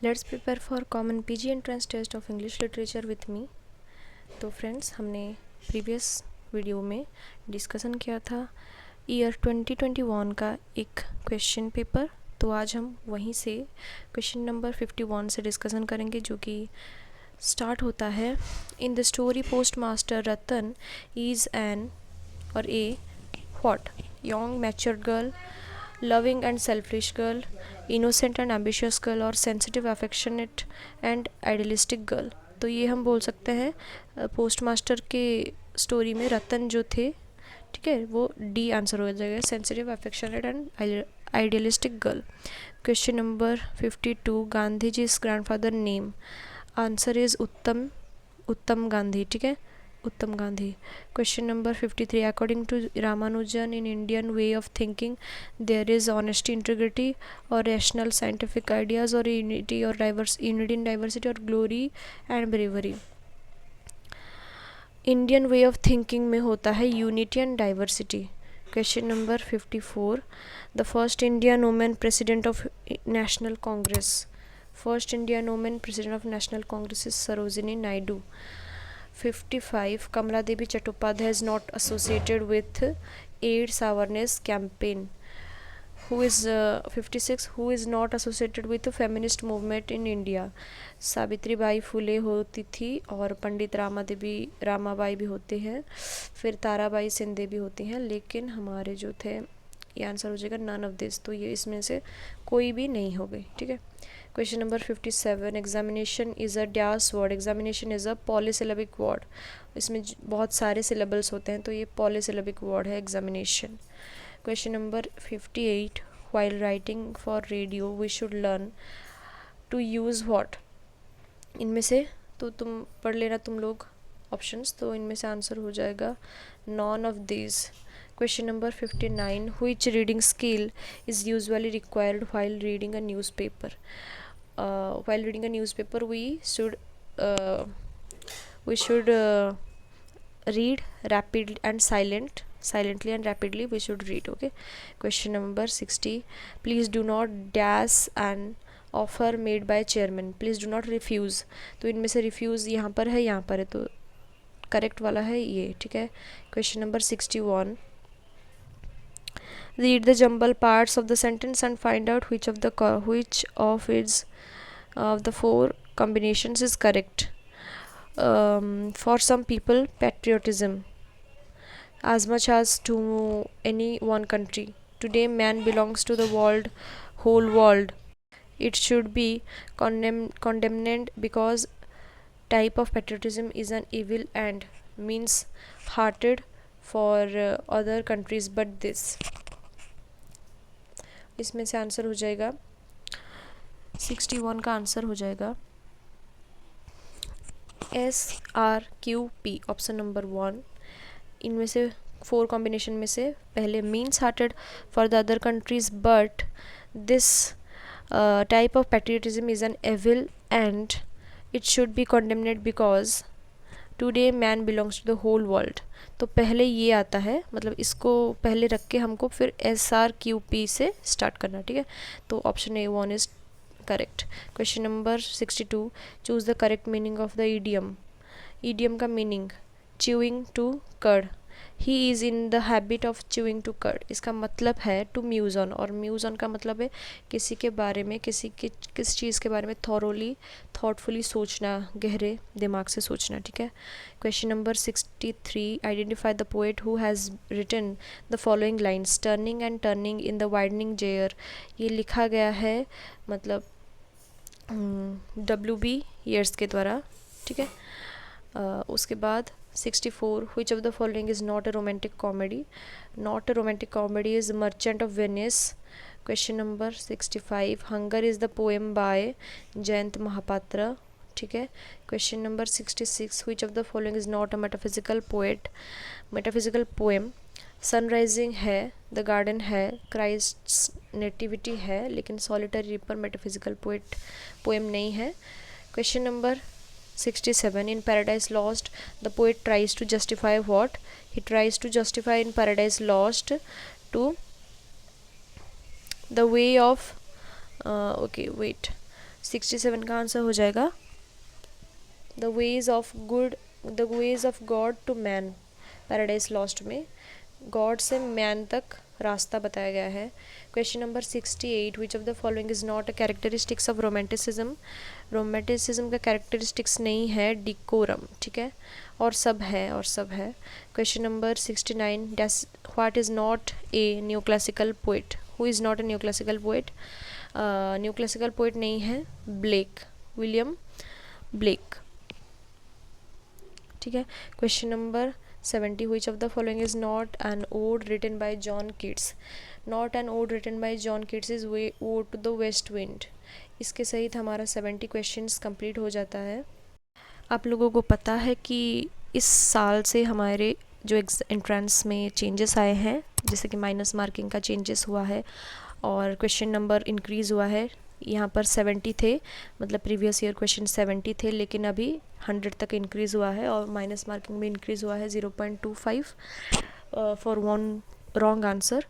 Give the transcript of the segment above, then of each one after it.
Let's prepare for common PG entrance test of English literature with me. तो friends, हमने previous video में discussion किया था year 2021 का एक क्वेश्चन पेपर। तो आज हम वहीं से क्वेश्चन नंबर 51 से डिस्कशन करेंगे, जो कि स्टार्ट होता है। In the story postmaster Ratan is an और a what young mature girl, loving and selfish girl, innocent and ambitious girl और sensitive affectionate and idealistic girl। तो ये हम बोल सकते हैं पोस्ट मास्टर के स्टोरी में रतन जो थे, ठीक है, वो डी आंसर हो जाएगा, sensitive affectionate and idealistic girl. Question number 52, Gandhi ji is grandfather name, answer is Uttam Gandhi, ठीक है, Uttam Gandhi. Question number 53, according to Ramanujan in Indian way of thinking there is honesty, integrity और रैशनल साइंटिफिक आइडियाज और यूनिटी और unity in diversity और glory and bravery. Indian way of thinking में होता है unity and diversity. Question number 54, the first Indian women president of national Congress, first Indian women president of national Congress is Sarojini Naidu. 55, Kamala Devi Chattopadhyay is not associated with AIDS awareness campaign. 56, who is not associated with the feminist movement in India? Savitri Bai Phule होती थी और पंडित रामाबाई भी होते हैं, फिर ताराबाई सिंधे भी होती हैं, लेकिन हमारे जो थे, ये आंसर हो जाएगा नन ऑफ दिस। तो ये इसमें से कोई भी नहीं हो गई, ठीक है। Question number 57, examination is a dash word, examination is a polysyllabic word. इसमें बहुत सारे सिलेबल्स होते हैं, तो ये पॉलीसिलेबिक वर्ड है examination. Question number 58, while writing for radio we should learn to use what. इनमें से तो तुम पढ़ लेना तुम लोग ऑप्शंस, तो इनमें से आंसर हो जाएगा none of these. Question number 59, which reading skill is usually required while reading a newspaper? While reading a newspaper, we should read rapidly and silently and rapidly we should read, okay. Question number 60, please do not dash an offer made by chairman, please do not refuse। तो इनमें से refuse यहाँ पर है, तो correct वाला है ये, ठीक है। Question number 61, read the jumble parts of the sentence and find out which of the four combinations is correct. For some people, patriotism as much as to any one country. Today man belongs to the whole world. It should be condemned because type of patriotism is an evil and means hearted for other countries but this। इसमें से answer हो जाएगा 61 का answer हो जाएगा SRQP, option number 1। इनमें से 4 combination में से पहले means hearted for the other countries but this type of patriotism is an evil and it should be condemned because today man belongs to the whole world. तो पहले ये आता है, मतलब इसको पहले रख के हमको फिर SRQP से स्टार्ट करना, ठीक है। तो option A1 is correct. Question number 62, choose the correct meaning of the idiom. Idiom का meaning chewing to cud, he is in the habit of chewing to cud. इसका मतलब है टू म्यूज़ ऑन, और muse on का मतलब है किसी के बारे में, किस चीज़ के बारे में थॉटफुली सोचना, गहरे दिमाग से सोचना, ठीक है। Question number 63, identify the poet who has written the following lines, turning and turning in the widening gyre. ये लिखा गया है मतलब WB येट्स के द्वारा, ठीक है। उसके बाद 64, which of the following is not a romantic comedy? Not a romantic comedy is Merchant of Venice। Question number 65, Hunger is the poem by Jayant Mahapatra, ठीक है। Question number 66, which of the following is not a metaphysical poem? Sunrising है, The Garden है, Christ's Nativity है, लेकिन Solitary Reaper metaphysical poem नहीं है। Question number 67, in Paradise Lost the poet tries to justify what? He tries to justify in Paradise Lost to the way of 67 का answer हो जाएगा the ways of God to man, paradise lost में God से man तक रास्ता बताया गया है। Question number 68, which of the following is not a characteristics of romanticism. Romanticism का कैरेक्टरिस्टिक्स नहीं है डिकोरम, ठीक है, और सब है। Question number 69, what is not a new classical poet. Who is not a new classical poet. New classical poet नहीं है ब्लेक, विलियम ब्लेक, ठीक है। Question number 70, which of the following is not an ode written by John Keats। Not an ode written by John Keats is ode to the west wind। इसके सहित हमारा 70 questions complete हो जाता है। आप लोगों को पता है कि इस साल से हमारे जो एंट्रेंस में चेंजेस आए हैं, जैसे कि माइनस मार्किंग का चेंजेस हुआ है और क्वेश्चन नंबर इंक्रीज़ हुआ है। यहाँ पर 70 थे, मतलब प्रीवियस ईयर क्वेश्चन 70 थे, लेकिन अभी 100 तक इंक्रीज़ हुआ है और माइनस मार्किंग में इंक्रीज़ हुआ है 0.25 फॉर वन रॉन्ग आंसर।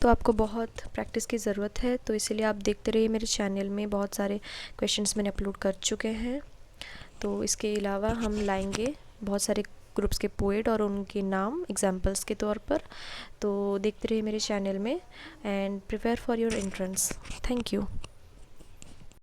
तो आपको बहुत प्रैक्टिस की ज़रूरत है, तो इसीलिए आप देखते रहिए मेरे चैनल में बहुत सारे क्वेश्चंस मैंने अपलोड कर चुके हैं। तो इसके अलावा हम लाएंगे बहुत सारे ग्रुप्स के पोएट और उनके नाम एग्जाम्पल्स के तौर पर। तो देखते रहिए मेरे चैनल में and prepare for your entrance. Thank you.